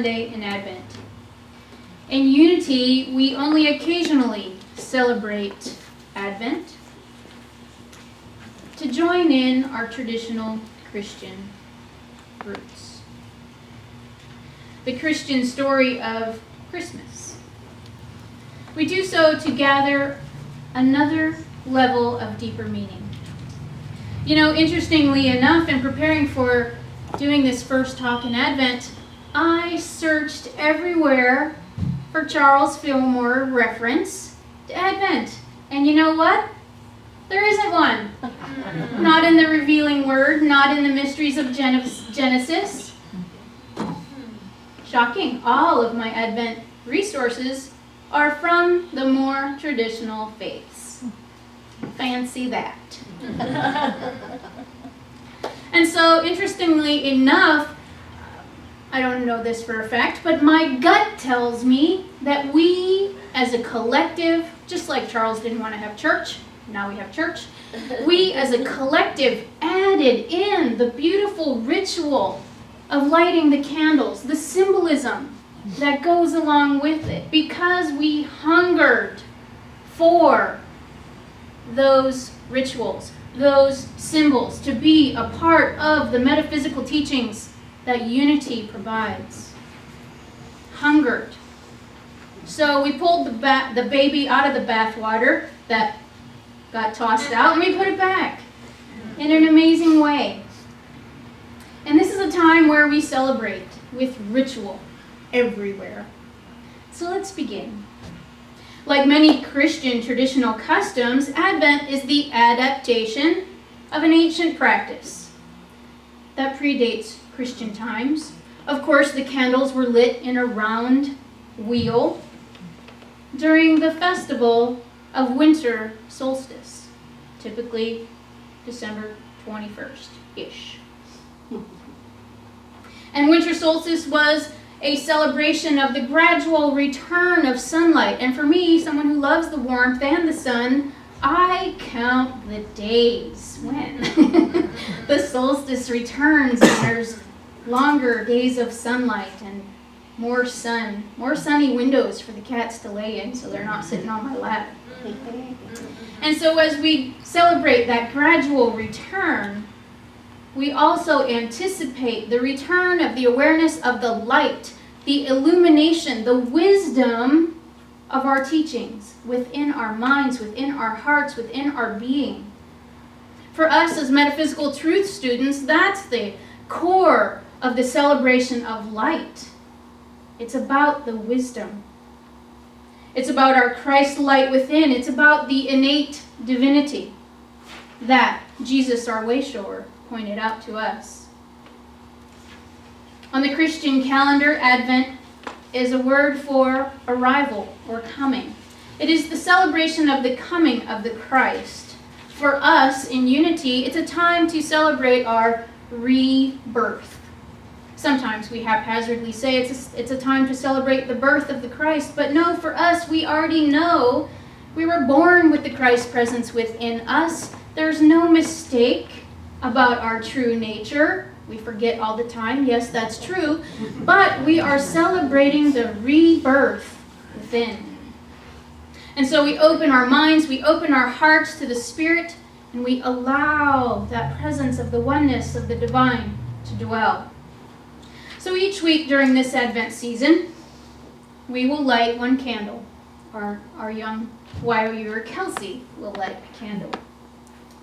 Sunday in Advent. In Unity, we only occasionally celebrate Advent to join in our traditional Christian roots. The Christian story of Christmas. We do so to gather another level of deeper meaning. You know, interestingly enough, in preparing for doing this first talk in Advent, I searched everywhere for Charles Fillmore reference to Advent. And you know what? There isn't one. Not in the revealing word, not in the mysteries of Genesis. Shocking. All of my Advent resources are from the more traditional faiths. Fancy that. And so, interestingly enough, I don't know this for a fact, but my gut tells me that we as a collective, just like Charles didn't want to have church, now we have church, we as a collective added in the beautiful ritual of lighting the candles, the symbolism that goes along with it, because we hungered for those rituals, those symbols, to be a part of the metaphysical teachings that Unity provides. Hungered. So we pulled the baby out of the bathwater that got tossed out, and we put it back in an amazing way. And this is a time where we celebrate with ritual everywhere. So let's begin. Like many Christian traditional customs, Advent is the adaptation of an ancient practice that predates Christian times. Of course, the candles were lit in a round wheel during the festival of winter solstice, typically December 21st-ish. And winter solstice was a celebration of the gradual return of sunlight. And for me, someone who loves the warmth and the sun, I count the days when the solstice returns and there's longer days of sunlight and more sun, more sunny windows for the cats to lay in so they're not sitting on my lap. And so as we celebrate that gradual return, we also anticipate the return of the awareness of the light, the illumination, the wisdom of our teachings within our minds, within our hearts, within our being. For us as metaphysical truth students, that's the core of the celebration of light. It's about the wisdom. It's about our Christ light within. It's about the innate divinity that Jesus, our way shower, pointed out to us. On the Christian calendar, Advent is a word for arrival or coming. It is the celebration of the coming of the Christ. For us in Unity, it's a time to celebrate our rebirth. Sometimes we haphazardly say it's a time to celebrate the birth of the Christ, but no, for us, we already know we were born with the Christ presence within us. There's no mistake about our true nature. We forget all the time. Yes, that's true. But we are celebrating the rebirth within. And so we open our minds, we open our hearts to the Spirit, and we allow that presence of the oneness of the divine to dwell. So each week during this Advent season, we will light one candle. Our young YOUer Kelsey will light a candle.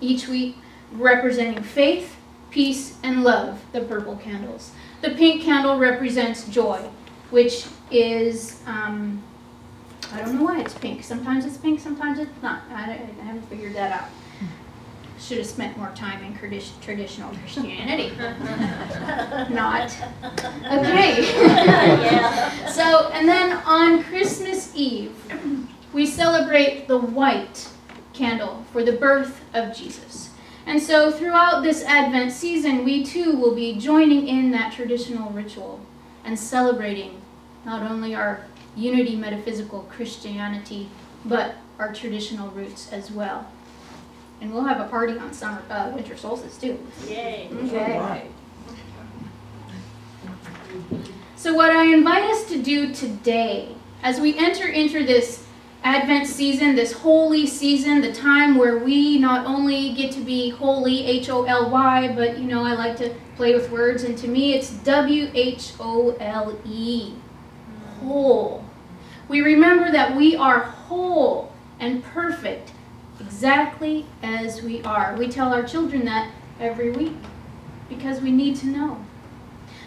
Each week, representing faith, peace, and love, the purple candles. The pink candle represents joy, which is, I don't know why it's pink. Sometimes it's pink, sometimes it's not. I haven't figured that out. Should have spent more time in traditional Christianity. Not. Okay. Yeah. So, and then on Christmas Eve, we celebrate the white candle for the birth of Jesus. And so throughout this Advent season, we too will be joining in that traditional ritual and celebrating not only our Unity metaphysical Christianity, but our traditional roots as well. And we'll have a party on winter solstice too. Yay. Okay. So what I invite us to do today, as we enter into this Advent season, this holy season, the time where we not only get to be holy, H-O-L-Y, but I like to play with words, and to me it's W-H-O-L-E, whole. We remember that we are whole and perfect, exactly as we are. We tell our children that every week because we need to know.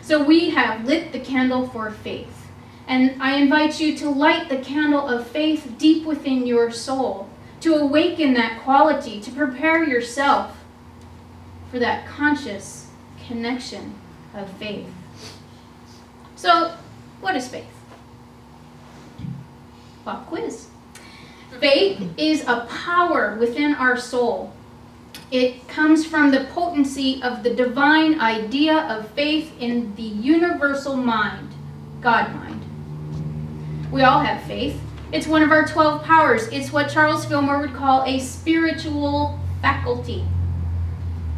So we have lit the candle for faith. And I invite you to light the candle of faith deep within your soul, to awaken that quality, to prepare yourself for that conscious connection of faith. So, what is faith? Pop quiz. Faith is a power within our soul. It comes from the potency of the divine idea of faith in the universal mind, God mind. We all have faith. It's one of our 12 powers. It's what Charles Fillmore would call a spiritual faculty.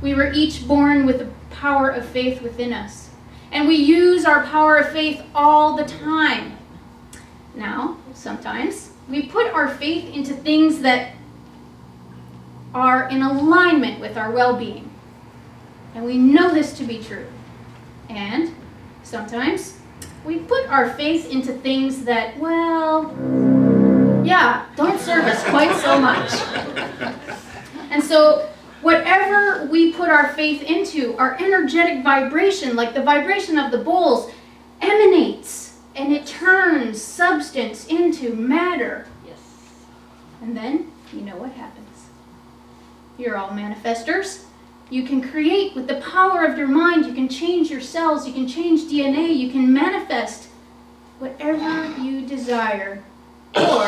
We were each born with the power of faith within us. And we use our power of faith all the time. Now, sometimes we put our faith into things that are in alignment with our well-being. And we know this to be true. And sometimes we put our faith into things that, don't serve us quite so much. And so whatever we put our faith into, our energetic vibration, like the vibration of the bowls, emanates and it turns substance into matter. Yes. And then, you know what happens. You're all manifestors. You can create with the power of your mind. You can change your cells. You can change DNA. You can manifest whatever you desire or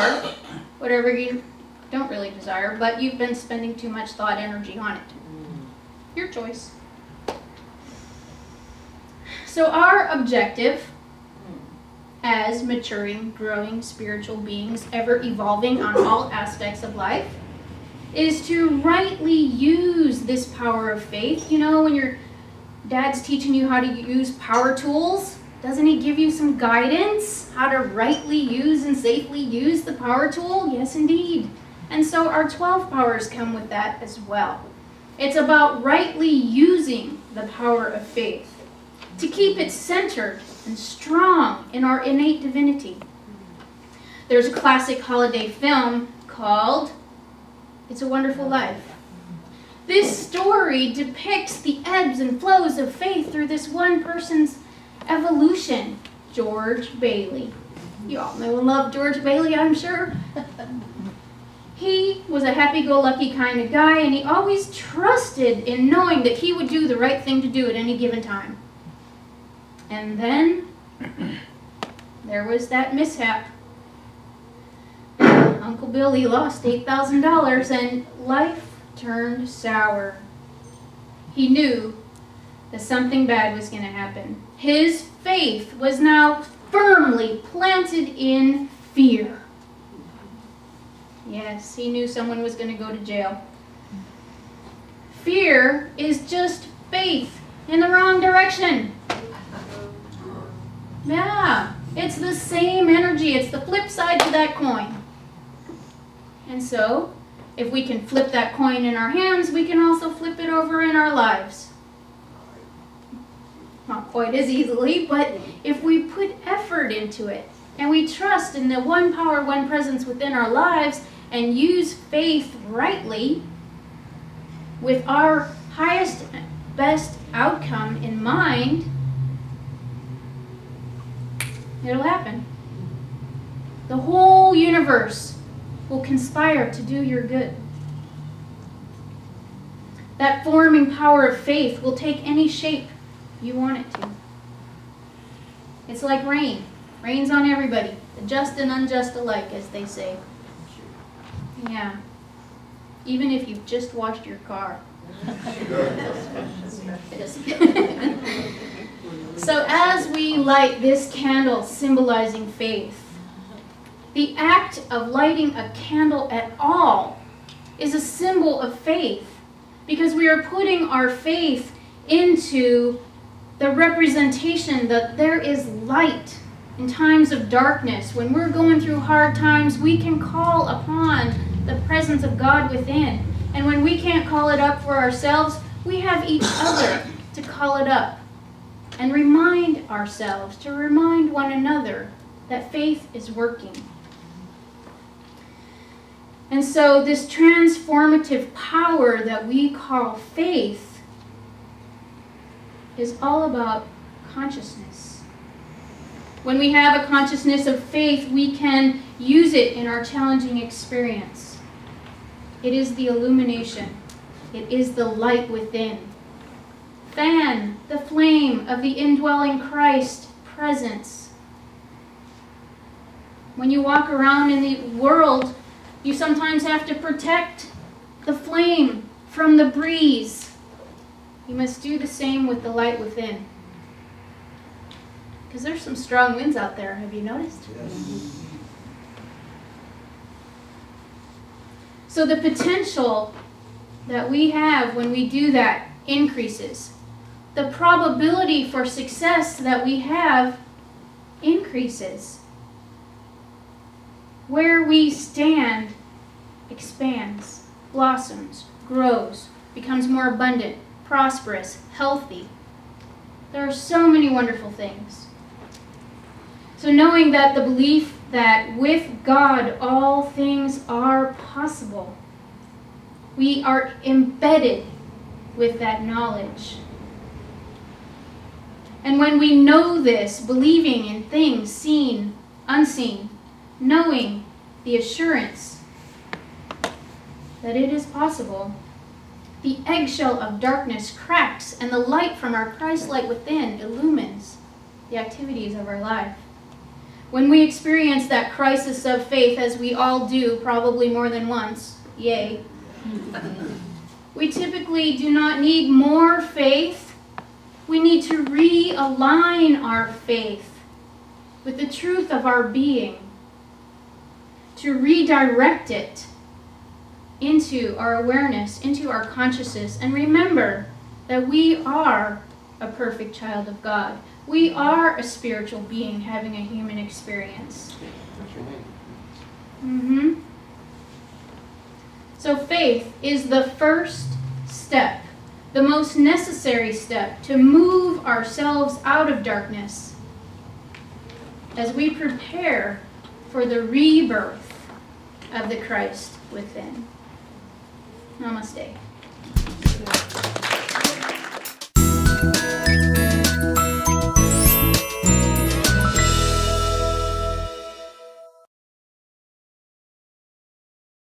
whatever you don't really desire, but you've been spending too much thought energy on it. Your choice. So our objective as maturing, growing spiritual beings, ever evolving on all aspects of life, is to rightly use this power of faith. When your dad's teaching you how to use power tools, doesn't he give you some guidance how to rightly use and safely use the power tool? Yes, indeed. And so our 12 powers come with that as well. It's about rightly using the power of faith to keep it centered and strong in our innate divinity. There's a classic holiday film called It's a Wonderful Life. This story depicts the ebbs and flows of faith through this one person's evolution, George Bailey. You all know and love George Bailey, I'm sure. He was a happy-go-lucky kind of guy, and he always trusted in knowing that he would do the right thing to do at any given time. And then there was that mishap. Uncle Billy lost $8,000 and life turned sour. He knew that something bad was going to happen. His faith was now firmly planted in fear. Yes, he knew someone was going to go to jail. Fear is just faith in the wrong direction. Yeah, it's the same energy. It's the flip side to that coin. And so, if we can flip that coin in our hands, we can also flip it over in our lives. Not quite as easily, but if we put effort into it, and we trust in the one power, one presence within our lives, and use faith rightly, with our highest, best outcome in mind, it'll happen. The whole universe will conspire to do your good. That forming power of faith will take any shape you want it to. It's like rain. Rain's on everybody, the just and unjust alike, as they say. Yeah. Even if you've just washed your car. So as we light this candle symbolizing faith, the act of lighting a candle at all is a symbol of faith, because we are putting our faith into the representation that there is light in times of darkness. When we're going through hard times, we can call upon the presence of God within. And when we can't call it up for ourselves, we have each other to call it up and remind ourselves, to remind one another that faith is working. And so this transformative power that we call faith is all about consciousness. When we have a consciousness of faith, we can use it in our challenging experience. It is the illumination. It is the light within. Fan the flame of the indwelling Christ presence. When you walk around in the world, you sometimes have to protect the flame from the breeze. You must do the same with the light within. Because there's some strong winds out there, have you noticed? Yes. So the potential that we have when we do that increases. The probability for success that we have increases. Where we stand expands, blossoms, grows, becomes more abundant, prosperous, healthy. There are so many wonderful things. So knowing that the belief that with God all things are possible, we are embedded with that knowledge. And when we know this, believing in things seen, unseen, knowing the assurance that it is possible, the eggshell of darkness cracks and the light from our Christ light within illumines the activities of our life. When we experience that crisis of faith, as we all do, probably more than once, yay, we typically do not need more faith. We need to realign our faith with the truth of our being, to redirect it into our awareness, into our consciousness, and remember that we are a perfect child of God. We are a spiritual being having a human experience. So faith is the first step, the most necessary step to move ourselves out of darkness as we prepare for the rebirth of the Christ within. Namaste.